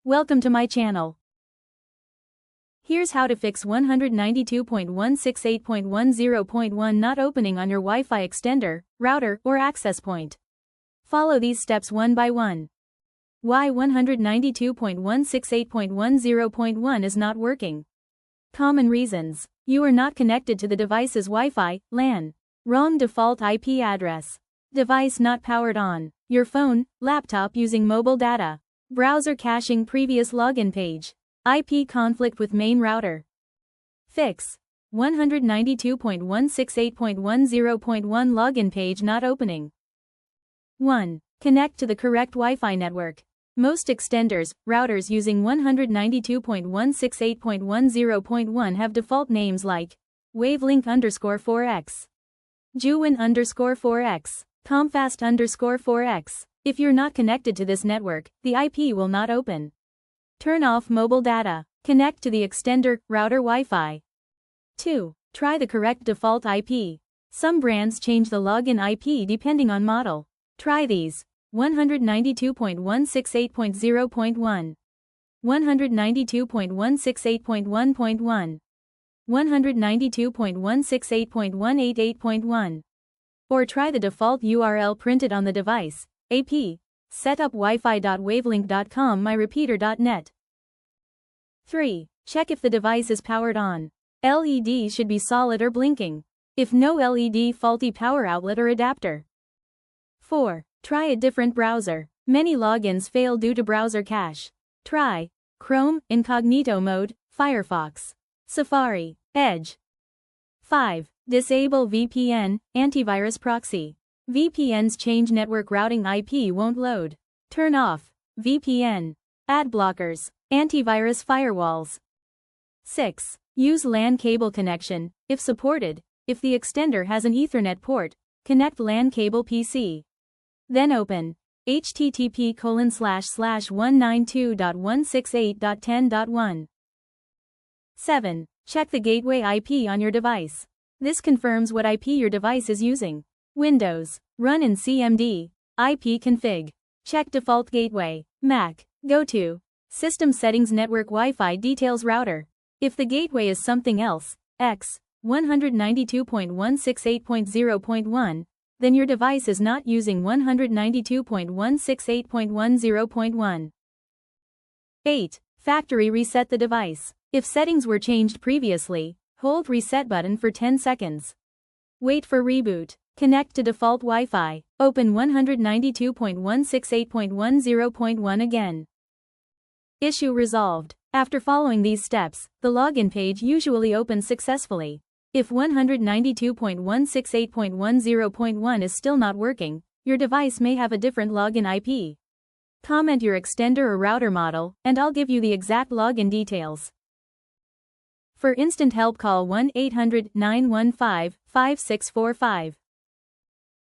Welcome to my channel. Here's how to fix 192.168.10.1 not opening on your Wi-Fi extender, router, or access point. Follow these steps one by one. Why 192.168.10.1 is not working. Common reasons. You are not connected to the device's Wi-Fi, LAN. Wrong default IP address. Device not powered on. Your phone, laptop using mobile data. Browser caching previous login page. IP conflict with main router. Fix. 192.168.10.1 login page not opening. 1. Connect to the correct Wi-Fi network. Most extenders, routers using 192.168.10.1 have default names like Wavlink _4x, Joowin _4x, Comfast _4x. If you're not connected to this network, the IP will not open. Turn off mobile data. Connect to the extender, router Wi-Fi. 2. Try the correct default IP. Some brands change the login IP depending on model. Try these. 192.168.0.1, 192.168.1.1, 192.168.188.1, or try the default URL printed on the device, ap.setup wifi.wavlink.com myrepeater.net. 3. Check if the device is powered on. LED should be solid or blinking. If no LED, faulty power outlet or adapter. 4. Try a different browser. Many logins fail due to browser cache. Try Chrome, Incognito mode, Firefox, Safari, Edge. 5. Disable VPN, antivirus proxy. VPNs change network routing IP won't load. Turn off VPN, ad blockers, antivirus firewalls. 6. Use LAN cable connection, if supported. If the extender has an Ethernet port, connect LAN cable PC. Then open http://192.168.10.1. 7. Check the gateway IP on your device. This confirms what IP your device is using. Windows. Run in CMD. ipconfig. Check default gateway. Mac. Go to System Settings Network Wi-Fi Details Router. If the gateway is something else, X 192.168.0.1, then your device is not using 192.168.10.1. 8. Factory reset the device. If settings were changed previously, hold reset button for 10 seconds. Wait for reboot. Connect to default Wi-Fi. Open 192.168.10.1 again. Issue resolved. After following these steps, the login page usually opens successfully. If 192.168.10.1 is still not working, your device may have a different login IP. Comment your extender or router model, and I'll give you the exact login details. For instant help, call 1-800-915-5645.